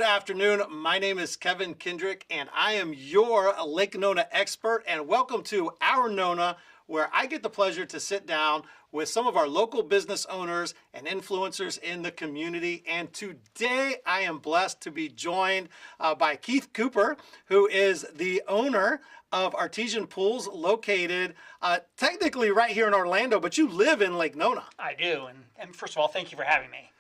afternoon. My name is Kevin Kendrick, and I am your Lake Nona expert. And welcome to our Nona, where I get the pleasure to sit down with some of our local business owners and influencers in the community. And today I am blessed to be joined by Keith Cooper, who is the owner of Artesian Pools, located technically right here in Orlando, but you live in Lake Nona. I do, and first of all, thank you for having me.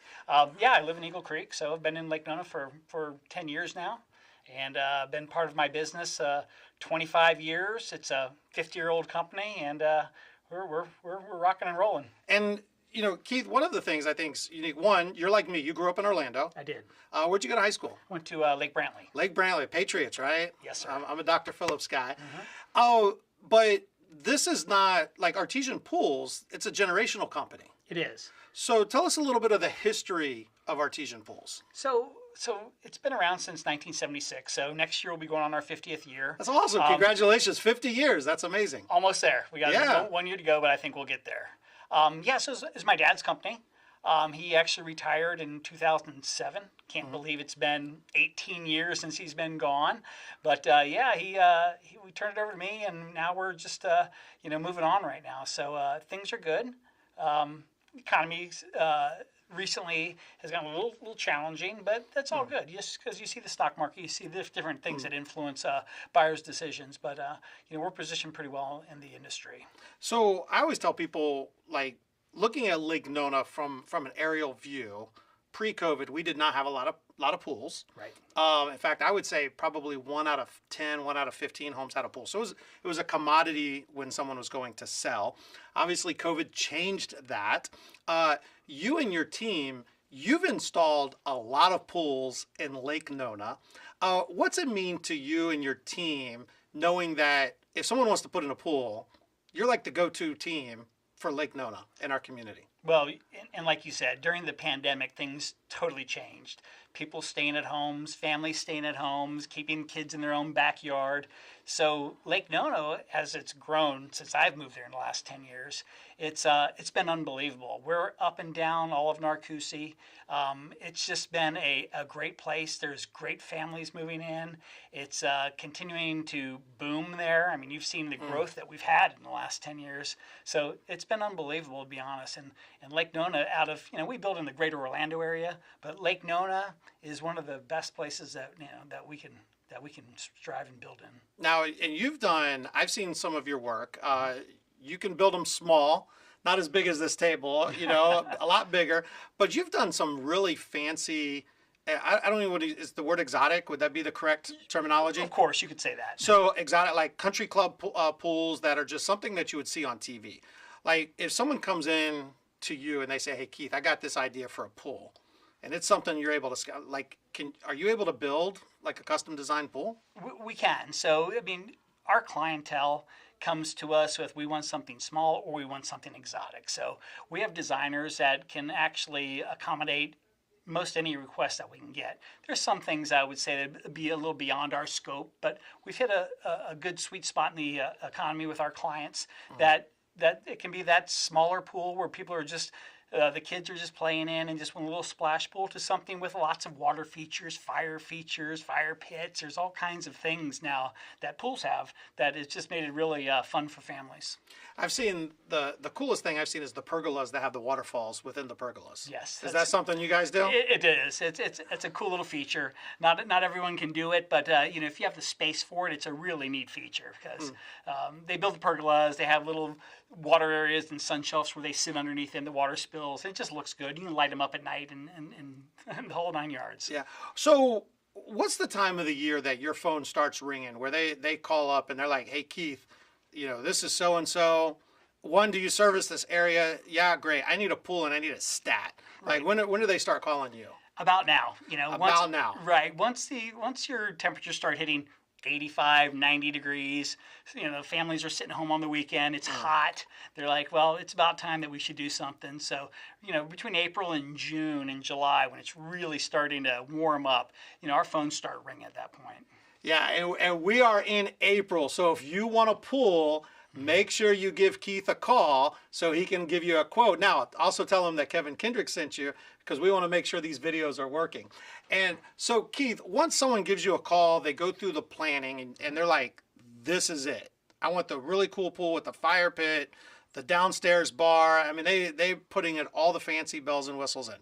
Yeah, I live in Eagle Creek, so I've been in Lake Nona for 10 years now, and been part of my business 25 years. It's a 50-year-old company, and we're rocking and rolling. And you know, Keith, one of the things I think is unique. One, you're like me. You grew up in Orlando. I did. Where'd you go to high school? Went to Lake Brantley. Lake Brantley, Patriots, right? Yes, sir. I'm a Dr. Phillips guy. Oh, but this is not like Artesian Pools. It's a generational company. It is. So tell us a little bit of the history of Artesian Pools. So it's been around since 1976. So next year we'll be going on our 50th year. That's awesome. Congratulations. 50 years. That's amazing. Almost there. We got one year to go, but I think we'll get there. Yeah, so it's my dad's company. He actually retired in 2007. Can't believe it's been 18 years since he's been gone. But yeah, we turned it over to me, and now we're just moving on right now. So things are good. Economy recently has gotten a little challenging, but that's all good. Just because you see the stock market, you see the different things that influence buyers' decisions. But we're positioned pretty well in the industry. So I always tell people, like, looking at Lake Nona from an aerial view, pre-COVID, we did not have a lot of pools. Right. In fact, I would say probably 1 out of 10, 1 out of 15 homes had a pool. So it was a commodity when someone was going to sell. Obviously, COVID changed that. You and your team, you've installed a lot of pools in Lake Nona. What's it mean to you and your team knowing that if someone wants to put in a pool, you're like the go-to team for Lake Nona in our community? Well, and like you said, during the pandemic, things totally changed. People staying at homes, families staying at homes, keeping kids in their own backyard. So Lake Nona, as it's grown since I've moved there in the last 10 years, it's been unbelievable. We're up and down all of Narcoossee. It's just been a great place. There's great families moving in. It's continuing to boom there. I mean, you've seen the growth that we've had in the last 10 years. So it's been unbelievable, to be honest. And Lake Nona, we build in the greater Orlando area, but Lake Nona is one of the best places that we can strive and build in. Now, and I've seen some of your work. You can build them small, not as big as this table, a lot bigger, but you've done some really fancy, I don't know is the word exotic, would that be the correct terminology? Of course, you could say that. So exotic, like country club pools that are just something that you would see on TV. Like if someone comes in to you and they say, hey, Keith, I got this idea for a pool, and it's something you're able to, like, are you able to build like a custom designed pool? We can. So, I mean, our clientele comes to us with, we want something small or we want something exotic. So we have designers that can actually accommodate most any request that we can get. There's some things I would say that be a little beyond our scope, but we've hit a good sweet spot in the economy with our clients that it can be that smaller pool where people are just, the kids are just playing in and just want a little splash pool, to something with lots of water features, fire pits. There's all kinds of things now that pools have that has just made it really fun for families. I've seen the coolest thing I've seen is the pergolas that have the waterfalls within the pergolas. Yes. Is that something you guys do? It is. It's a cool little feature. Not everyone can do it, but if you have the space for it, it's a really neat feature because they build the pergolas. They have little water areas and sun shelves where they sit underneath and the water spills. It just looks good. You can light them up at night and the whole 9 yards. Yeah. So what's the time of the year that your phone starts ringing where they call up and they're like, hey, Keith, this is so-and-so. One, do you service this area? Yeah, great. I need a pool and I need a stat. Right. Like when do they start calling you? About now. Now. Right. Once your temperatures start hitting 85, 90 degrees, families are sitting home on the weekend, it's hot. They're like, well, it's about time that we should do something. So, between April and June and July, when it's really starting to warm up, our phones start ringing at that point. Yeah, and we are in April, so if you want a pool, make sure you give Keith a call so he can give you a quote. Now, also tell him that Kevin Kendrick sent you because we want to make sure these videos are working. And so, Keith, once someone gives you a call, they go through the planning and they're like, this is it. I want the really cool pool with the fire pit, the downstairs bar. I mean, they putting in all the fancy bells and whistles in.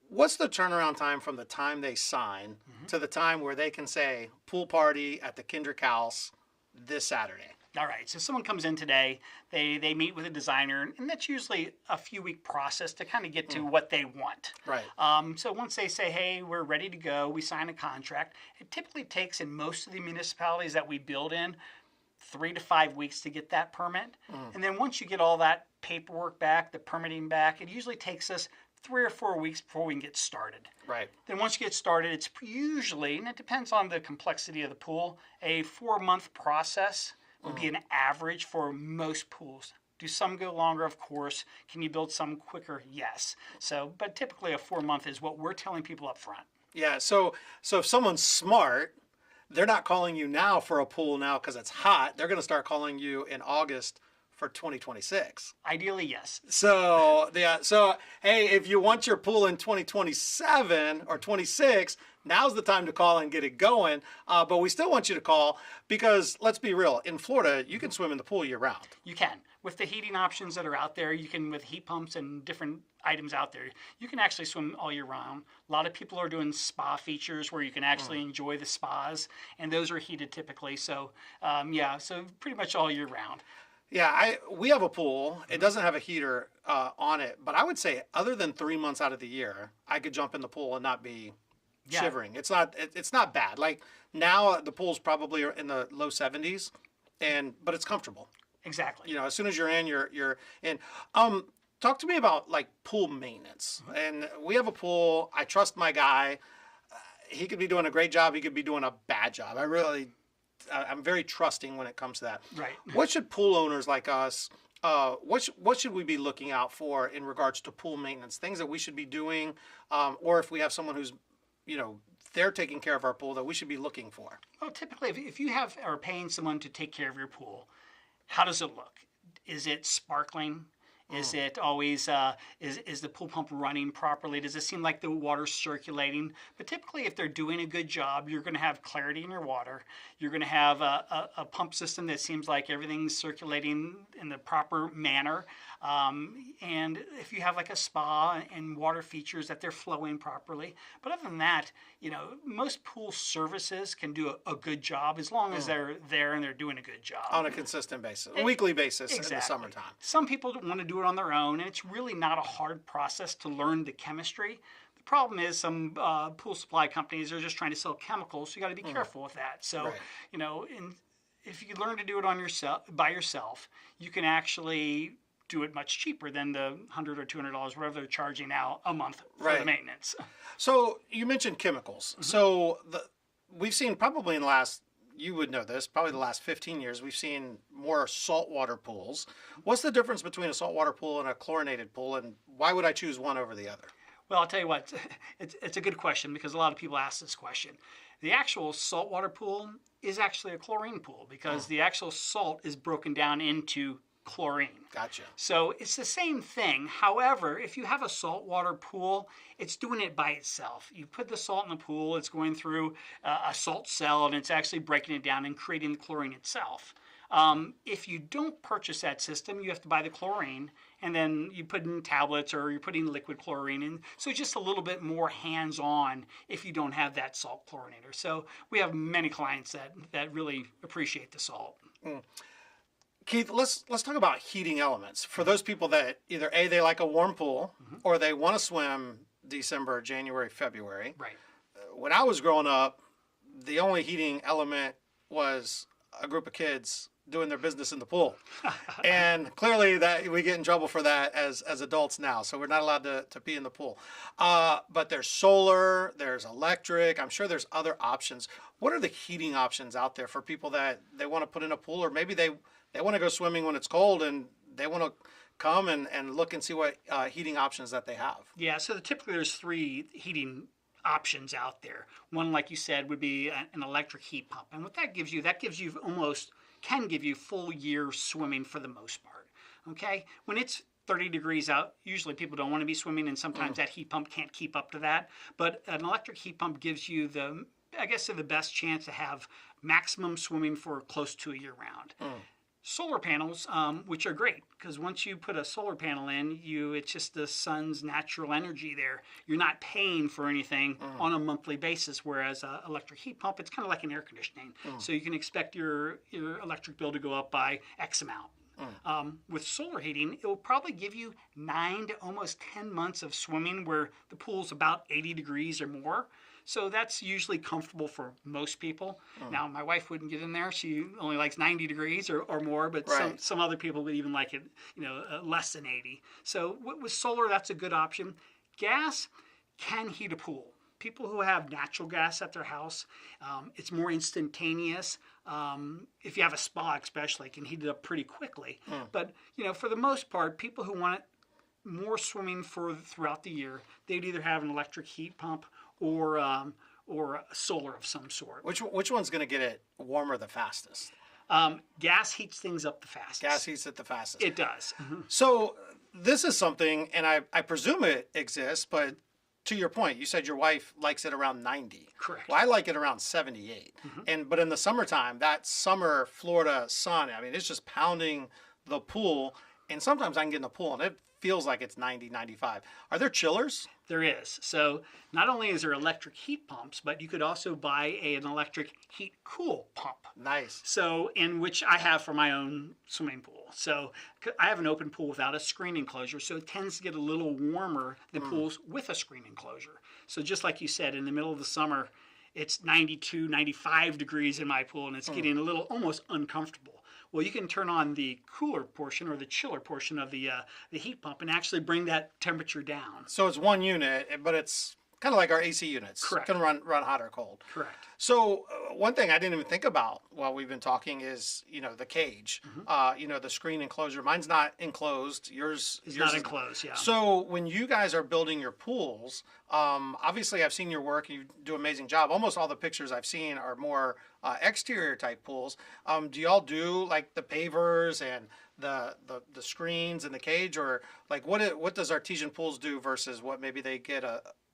What's the turnaround time from the time they sign to the time where they can say pool party at the Kendrick house this Saturday? All right, so someone comes in today, they meet with a designer, and that's usually a few-week process to kind of get to what they want. Right. So once they say, hey, we're ready to go, we sign a contract, it typically takes, in most of the municipalities that we build in, 3 to 5 weeks to get that permit. And then once you get all that paperwork back, the permitting back, it usually takes us 3 or 4 weeks before we can get started. Right. Then once you get started, it's usually, and it depends on the complexity of the pool, a 4-month process would be an average for most pools. Do some go longer? Of course. Can you build some quicker? Yes. So, but typically a 4-month is what we're telling people up front. Yeah. So if someone's smart, they're not calling you now for a pool now because it's hot. They're going to start calling you in August for 2026. Ideally, yes. So yeah. So hey, if you want your pool in 2027 or 26, now's the time to call and get it going. But we still want you to call because let's be real. In Florida, you can swim in the pool year round. You can. With the heating options that are out there, you can, with heat pumps and different items out there, you can actually swim all year round. A lot of people are doing spa features where you can actually enjoy the spas, and those are heated typically. So, yeah, so pretty much all year round. Yeah, we have a pool. It doesn't have a heater on it, but I would say other than 3 months out of the year, I could jump in the pool and not be shivering. It's not bad. Like now, the pool's probably in the low 70s, but it's comfortable. Exactly. You know, as soon as you're in, you're in. Talk to me about like pool maintenance. And we have a pool. I trust my guy. He could be doing a great job. He could be doing a bad job. I'm very trusting when it comes to that. Right. What should pool owners like us, what should we be looking out for in regards to pool maintenance? Things that we should be doing, or if we have someone who's, they're taking care of our pool that we should be looking for? Well, typically, if you are paying someone to take care of your pool, how does it look? Is it sparkling? Is it always, is the pool pump running properly? Does it seem like the water's circulating? But typically, if they're doing a good job, you're going to have clarity in your water. You're going to have a pump system that seems like everything's circulating in the proper manner. And if you have like a spa and water features that they're flowing properly. But other than that, most pool services can do a good job as long as they're there and they're doing a good job. On a consistent basis, a weekly basis in the summertime. Some people want to do it on their own, and it's really not a hard process to learn the chemistry. The problem is some pool supply companies are just trying to sell chemicals, so you got to be careful with that. So, if you learn to do it by yourself, you can actually do it much cheaper than the $100 or $200, whatever they're charging now a month for the maintenance. So you mentioned chemicals. So we've seen probably in the last, you would know this, probably the last 15 years, we've seen more saltwater pools. What's the difference between a saltwater pool and a chlorinated pool, and why would I choose one over the other? Well, I'll tell you what, it's a good question because a lot of people ask this question. The actual saltwater pool is actually a chlorine pool because the actual salt is broken down into chlorine. Gotcha. So it's the same thing. However, if you have a saltwater pool, it's doing it by itself. You put the salt in the pool, it's going through a salt cell, and it's actually breaking it down and creating the chlorine itself. If you don't purchase that system, you have to buy the chlorine, and then you put in tablets or you're putting liquid chlorine in. So it's just a little bit more hands-on if you don't have that salt chlorinator. So we have many clients that really appreciate the salt. Keith, let's talk about heating elements. For those people that either A, they like a warm pool, or they want to swim December, January, February. Right. When I was growing up, the only heating element was a group of kids doing their business in the pool. And clearly that we get in trouble for that as adults now. So we're not allowed to pee in the pool. But there's solar, there's electric. I'm sure there's other options. What are the heating options out there for people that they want to put in a pool, or maybe they want to go swimming when it's cold and they want to come and look and see what heating options that they have? Yeah, so typically there's 3 heating options out there. One, like you said, would be an electric heat pump. And what that gives you almost can give you full year swimming for the most part. Okay, when it's 30 degrees out, usually people don't want to be swimming, and sometimes that heat pump can't keep up to that. But an electric heat pump gives you the, I guess, the best chance to have maximum swimming for close to a year round. Solar panels, which are great, because once you put a solar panel in, it's just the sun's natural energy there. You're not paying for anything on a monthly basis, whereas an electric heat pump, it's kind of like an air conditioning. So you can expect your electric bill to go up by X amount. With solar heating, it will probably give you 9 to almost 10 months of swimming where the pool's about 80 degrees or more. So that's usually comfortable for most people. Now, my wife wouldn't get in there. She only likes 90 degrees or more, but some other people would even like it, less than 80. So with solar, that's a good option. Gas can heat a pool. People who have natural gas at their house, it's more instantaneous. If you have a spa especially, it can heat it up pretty quickly. But, for the most part, people who want more swimming throughout the year, they'd either have an electric heat pump or solar of some sort. Which one's going to get it warmer the fastest? Gas heats things up the fastest. Gas heats it the fastest. It does. So this is something, and I presume it exists, but to your point, you said your wife likes it around 90. Correct. Well, I like it around 78. But in the summertime, that summer Florida sun, I mean, it's just pounding the pool. And sometimes I can get in the pool and it feels like it's 90, 95. Are there chillers? There is. So not only is there electric heat pumps, but you could also buy an electric heat cool pump. Nice. So, in which I have for my own swimming pool. So I have an open pool without a screen enclosure, so it tends to get a little warmer than pools with a screen enclosure. So just like you said, in the middle of the summer, it's 92, 95 degrees in my pool, and it's getting a little almost uncomfortable. Well, you can turn on the cooler portion or the chiller portion of the heat pump and actually bring that temperature down. So it's one unit, but it's kind of like our AC units. Correct. Can run hot or cold. Correct. So one thing I didn't even think about while we've been talking is, the cage, the screen enclosure. Mine's not enclosed. Yours is not enclosed, yeah. So when you guys are building your pools, obviously I've seen your work. You do an amazing job. Almost all the pictures I've seen are more exterior type pools. Do y'all do like the pavers and the screens and the cage, or like what does Artesian Pools do versus what maybe they get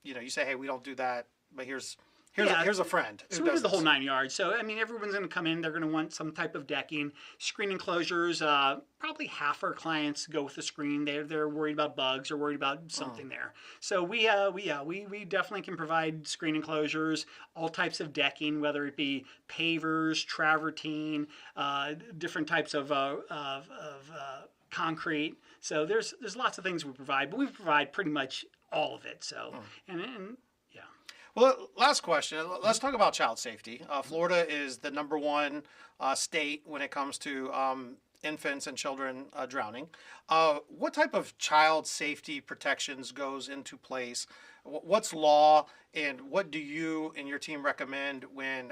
you say, hey, we don't do that, but here's a friend who so we do does the whole this. 9 yards. So I mean, everyone's going to come in. They're going to want some type of decking, screen enclosures. Probably half our clients go with the screen. They're worried about bugs or worried about something there. So we definitely can provide screen enclosures, all types of decking, whether it be pavers, travertine, different types of concrete. So there's lots of things we provide, but we provide pretty much all of it. So and yeah. Well, last question. Let's talk about child safety. Florida is the #1 state when it comes to infants and children drowning. What type of child safety protections goes into place? What's law, and what do you and your team recommend when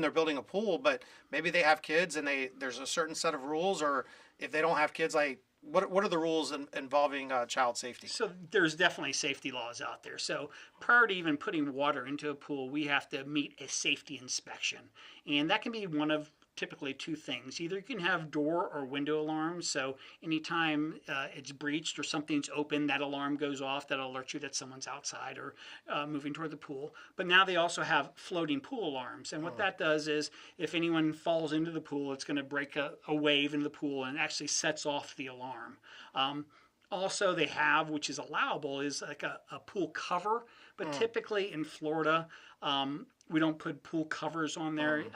they're building a pool, but maybe they have kids and there's a certain set of rules, or if they don't have kids, like what are the rules involving child safety? So there's definitely safety laws out there. So prior to even putting water into a pool, we have to meet a safety inspection. And that can be one of typically two things. Either you can have door or window alarms. So anytime it's breached or something's open, that alarm goes off. That'll alert you that someone's outside or moving toward the pool. But now they also have floating pool alarms. And what that does is if anyone falls into the pool, it's going to break a wave in the pool and actually sets off the alarm. Also, they have, which is allowable, is like a pool cover. But typically in Florida, we don't put pool covers on there.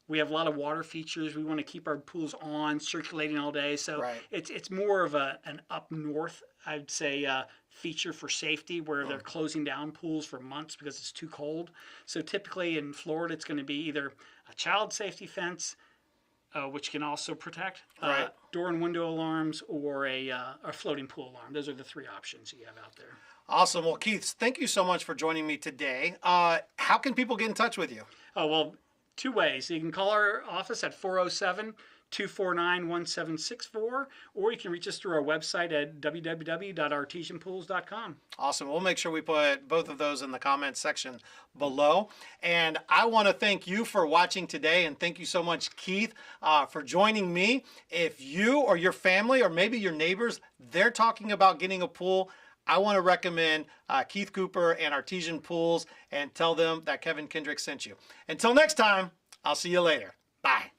We have a lot of water features. We want to keep our pools on, circulating all day. So it's more of an up north, I'd say, feature for safety, where they're closing down pools for months because it's too cold. So typically in Florida, it's going to be either a child safety fence, which can also protect, door and window alarms, or a floating pool alarm. Those are the three options you have out there. Awesome. Well, Keith, thank you so much for joining me today. How can people get in touch with you? Oh, well, two ways. You can call our office at 249-1764, or you can reach us through our website at www.artesianpools.com. Awesome. We'll make sure we put both of those in the comments section below. And I want to thank you for watching today, and thank you so much, Keith, for joining me. If you or your family or maybe your neighbors, they're talking about getting a pool, I want to recommend Keith Cooper and Artesian Pools, and tell them that Kevin Kendrick sent you. Until next time, I'll see you later. Bye.